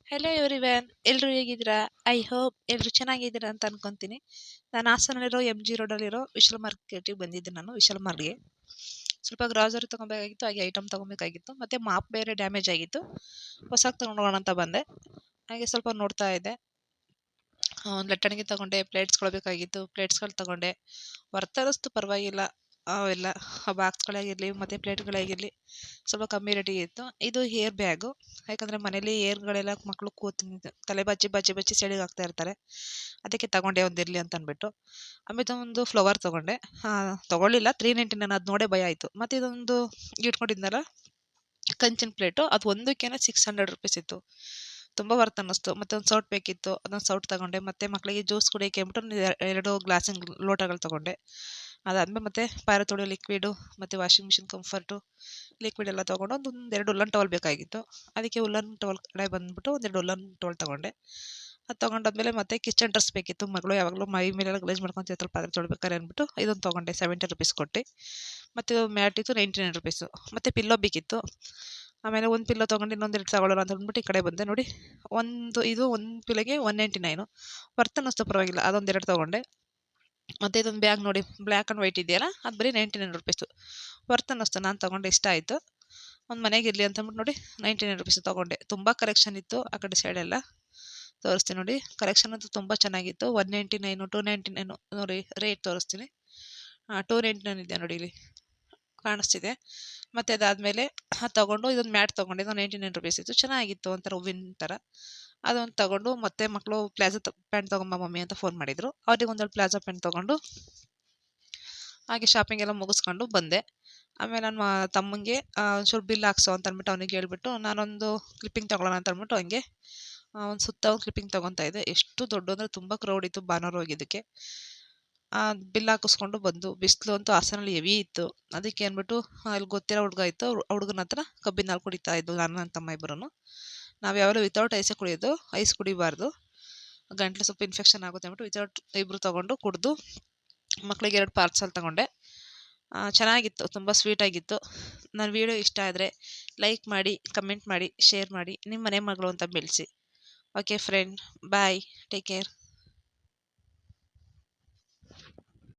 Hello everyone, ಎಲ್ಲರೂ ಹೇಗಿದ್ದೀರಾ? I hope ಎಲ್ಲರೂ ಚೆನ್ನಾಗಿದ್ದೀರಾ ಅಂತ ಅನ್ಕೊಂತೀನಿ. ನಾನು ಹಾಸನಲ್ಲಿರೋ MG ರೋಡಲ್ಲಿರೋ ವಿಶಾಲ್ ಮಾರ್ಕೆಟಿಗೆ ಬಂದಿದ್ದೆ. ನಾನು ವಿಶಾಲ್ ಮಾರ್ಗೆ ಸ್ವಲ್ಪ ಗ್ರಾಸರಿ ತೊಗೊಬೇಕಾಗಿತ್ತು, ಹಾಗೆ ಐಟಮ್ ತೊಗೊಬೇಕಾಗಿತ್ತು. ಮತ್ತು ಮಾಪ್ ಬೇರೆ ಡ್ಯಾಮೇಜ್ ಆಗಿತ್ತು, ಹೊಸಾಗಿ ತೊಗೊಂಡೋಗೋಣ ಅಂತ ಬಂದೆ. ಹಾಗೆ ಸ್ವಲ್ಪ ನೋಡ್ತಾ ಇದ್ದೆ. ಒಂದು ಲಟ್ಟಣಿಗೆ ತೊಗೊಂಡೆ, ಪ್ಲೇಟ್ಸ್ಗಳು ಬೇಕಾಗಿತ್ತು, ಪ್ಲೇಟ್ಸ್ಗಳು ತೊಗೊಂಡೆ. ವರ್ತ್ ಅನ್ನಿಸ್ತು, ಪರವಾಗಿಲ್ಲ. ಅವೆಲ್ಲ ಬಾಕ್ಸ್ಗಳಾಗಿರಲಿ ಮತ್ತು ಪ್ಲೇಟ್ಗಳಾಗಿರಲಿ ಸ್ವಲ್ಪ ಕಮ್ಮಿ ರೇಟಿಗೆ ಇತ್ತು. ಇದು ಹೇರ್ ಬ್ಯಾಗು, ಯಾಕಂದರೆ ಮನೇಲಿ ಏರ್ಗಳೆಲ್ಲ ಮಕ್ಕಳು ತಲೆ ಬಚ್ಚಿ ಬಚ್ಚಿ ಬಚ್ಚಿ ಸೆಡಿಗೆ ಹಾಕ್ತಾ ಇರ್ತಾರೆ. ಅದಕ್ಕೆ ತಗೊಂಡೆ ಒಂದಿರಲಿ ಅಂತ ಅಂದ್ಬಿಟ್ಟು. ಆಮೇಲೆ ಒಂದು ಫ್ಲವರ್ ತೊಗೊಂಡೆ. ತೊಗೊಳ್ಳಿಲ್ಲ, 399, ಅದು ನೋಡೇ ಭಯ ಆಯಿತು. ಮತ್ತು ಇದೊಂದು ಇಟ್ಕೊಂಡಿದ್ನಲ್ಲ ಕಂಚಿನ ಪ್ಲೇಟು, ಅದು ಒಂದಕ್ಕೇನೆ ₹600 ಇತ್ತು. ತುಂಬ ವರ್ತ್ ಅನ್ನಿಸ್ತು. ಮತ್ತು ಒಂದು ಸೌಟ್ ಬೇಕಿತ್ತು, ಅದೊಂದು ಸೌಟ್ ತೊಗೊಂಡೆ. ಮತ್ತು ಮಕ್ಕಳಿಗೆ ಜ್ಯೂಸ್ ಕುಡಿಯೋಕ್ಕೆ ಅಂದ್ಬಿಟ್ಟು 2 ಗ್ಲಾಸಿನ ಲೋಟಗಳು ತೊಗೊಂಡೆ. ಅದಾದಮೇಲೆ ಮತ್ತೆ ಪಾತ್ರೆ ತೊಳೆಯೋ ಲಿಕ್ವಿಡು ಮತ್ತು ವಾಷಿಂಗ್ ಮಿಷಿನ್ ಕಂಫರ್ಟು ಲಿಕ್ವಿಡ್ ಎಲ್ಲ ತೊಗೊಂಡು ಒಂದು 2 ಉಲ್ಲನ್ ಟವಲ್ ಬೇಕಾಗಿತ್ತು. ಅದಕ್ಕೆ ಉಲ್ಲನ್ ಟವಲ್ ಕಡೆ ಬಂದುಬಿಟ್ಟು 1-2 ಉಲ್ಲನ್ ಟವಲ್ ತೊಗೊಂಡೆ. ಅದು ತೊಗೊಂಡಾದ್ಮೇಲೆ ಮತ್ತೆ ಕಿಚನ್ ಡ್ರೆಸ್ ಬೇಕಿತ್ತು. ಮಗಳು ಯಾವಾಗಲೂ ಮೈ ಮೇಲೆಲ್ಲ ಗಲೀಜು ಮಾಡ್ಕೊತಿರ್ತಾಳೆ ಪಾತ್ರೆ ತೊಳಿಬೇಕಾರೆ ಅಂದ್ಬಿಟ್ಟು ಇದೊಂದು ತೊಗೊಂಡೆ ₹70 ಕೊಟ್ಟು. ಮತ್ತು ಮ್ಯಾಟ್ ಇತ್ತು ₹99. ಮತ್ತು ಪಿಲ್ಲೋ ಬೇಕಿತ್ತು. ಆಮೇಲೆ ಒಂದು ಪಿಲ್ಲೋ ತೊಗೊಂಡು ಇನ್ನೊಂದೆರಡು ತಗೊಳ್ಳೋಣ ಅಂತ ಅಂದ್ಬಿಟ್ಟು ಈ ಕಡೆ ಬಂದೆ. ನೋಡಿ, ಒಂದು ಪಿಲ್ಲೋಗೆ $199. ವರ್ತ್ ಅನ್ನಿಸ್ತು, ಪರವಾಗಿಲ್ಲ. ಅದೊಂದೆರಡು ತೊಗೊಂಡೆ. ಮತ್ತು ಇದೊಂದು ಬ್ಯಾಗ್ ನೋಡಿ, ಬ್ಲ್ಯಾಕ್ ಆ್ಯಂಡ್ ವೈಟ್ ಇದೆಯಲ್ಲ, ಅದು ಬರೀ ₹99. ವರ್ತ್ ಅನ್ನಿಸ್ತು, ನಾನು ತೊಗೊಂಡೆ, ಇಷ್ಟ ಆಯಿತು. ಒಂದು ಮನೆಗೆ ಇರಲಿ ಅಂತ ಅಂದ್ಬಿಟ್ಟು ನೋಡಿ ₹99 ತೊಗೊಂಡೆ. ತುಂಬ ಕಲೆಕ್ಷನ್ ಇತ್ತು ಆ ಕಡೆ ಸೈಡೆಲ್ಲ. ತೋರಿಸ್ತೀನಿ ನೋಡಿ, ಕಲೆಕ್ಷನ್ ಅಂತೂ ತುಂಬ ಚೆನ್ನಾಗಿತ್ತು. $199, $299 ನೋಡಿ ರೇಟ್ ತೋರಿಸ್ತೀನಿ. $299 ಇದೆ ನೋಡಿ, ಇಲ್ಲಿ ಕಾಣಿಸ್ತಿದೆ. ಮತ್ತು ಅದಾದಮೇಲೆ ಅದು ತೊಗೊಂಡು ಇದೊಂದು ಮ್ಯಾಟ್ ತೊಗೊಂಡೆ. ಇದು $99 ಇತ್ತು, ಚೆನ್ನಾಗಿತ್ತು, ಒಂಥರ ಹೂವಿನ ಥರ. ಅದೊಂದು ತೊಗೊಂಡು ಮತ್ತೆ ಮಕ್ಕಳು ಪ್ಲಾಜೋ ಪ್ಯಾಂಟ್ ತೊಗೊಂಬ ಮಮ್ಮಿ ಅಂತ ಫೋನ್ ಮಾಡಿದರು. ಅವ್ರಿಗೆ ಒಂದೆರಡು ಪ್ಲಾಜೋ ಪ್ಯಾಂಟ್ ತೊಗೊಂಡು ಹಾಗೆ ಶಾಪಿಂಗ್ ಎಲ್ಲ ಮುಗಿಸ್ಕೊಂಡು ಬಂದೆ. ಆಮೇಲೆ ನನ್ನ ತಮ್ಮಂಗೆ ಒಂಚೂರು ಬಿಲ್ ಹಾಕ್ಸೋ ಅಂತ ಅಂದ್ಬಿಟ್ಟು ಅವನಿಗೆ ಹೇಳ್ಬಿಟ್ಟು ನಾನೊಂದು ಕ್ಲಿಪ್ಪಿಂಗ್ ತೊಗೊಳ್ಳೋಣ ಅಂತ ಅಂದ್ಬಿಟ್ಟು ಹಂಗೆ ಒಂದು ಸುತ್ತ ಒಂದು ಕ್ಲಿಪ್ಪಿಂಗ್ ತೊಗೊತಾ ಇದ್ದೆ. ಎಷ್ಟು ದೊಡ್ಡ ಅಂದರೆ ತುಂಬ ಕ್ರೌಡ್ ಇತ್ತು ಭಾನುವಾರ ಹೋಗಿದ್ದಕ್ಕೆ. ಬಿಲ್ ಹಾಕಿಸ್ಕೊಂಡು ಬಂದು, ಬಿಸಿಲು ಅಂತೂ ಹಾಸನಲ್ಲಿ ಹೆವಿ ಇತ್ತು. ಅದಕ್ಕೆ ಅಂದ್ಬಿಟ್ಟು ಅಲ್ಲಿ ಗೊತ್ತಿರೋ ಹುಡುಗ ಇತ್ತು, ಹುಡುಗನ ಹತ್ರ ಕಬ್ಬಿನ ಹಾಲು ಕುಡಿತಾ ಇದ್ದು ನಾನು ನನ್ನ ತಮ್ಮ ಇಬ್ಬರೂ. ನಾವು ಯಾವಾಗಲೂ ವಿತೌಟ್ ಐಸೇ ಕುಡಿಯೋದು, ಐಸ್ ಕುಡಿಬಾರ್ದು, ಗಂಟ್ಲು ಸ್ವಲ್ಪ ಇನ್ಫೆಕ್ಷನ್ ಆಗುತ್ತೆ ಅಂದ್ಬಿಟ್ಟು ವಿತೌಟ್ ಇಬ್ಬರು ತೊಗೊಂಡು ಕುಡಿದು ಮಕ್ಕಳಿಗೆ 2 ಪಾರ್ಸಲ್ ತೊಗೊಂಡೆ. ಚೆನ್ನಾಗಿತ್ತು, ತುಂಬ ಸ್ವೀಟಾಗಿತ್ತು. ನನ್ನ ವೀಡಿಯೋ ಇಷ್ಟ ಆದರೆ ಲೈಕ್ ಮಾಡಿ, ಕಮೆಂಟ್ ಮಾಡಿ, ಶೇರ್ ಮಾಡಿ, ನಿಮ್ಮ ಮನೆ ಮಗಳು ಅಂತ ಬೆಳೆಸಿ. ಓಕೆ ಫ್ರೆಂಡ್, ಬಾಯ್, ಟೇಕ್ ಕೇರ್.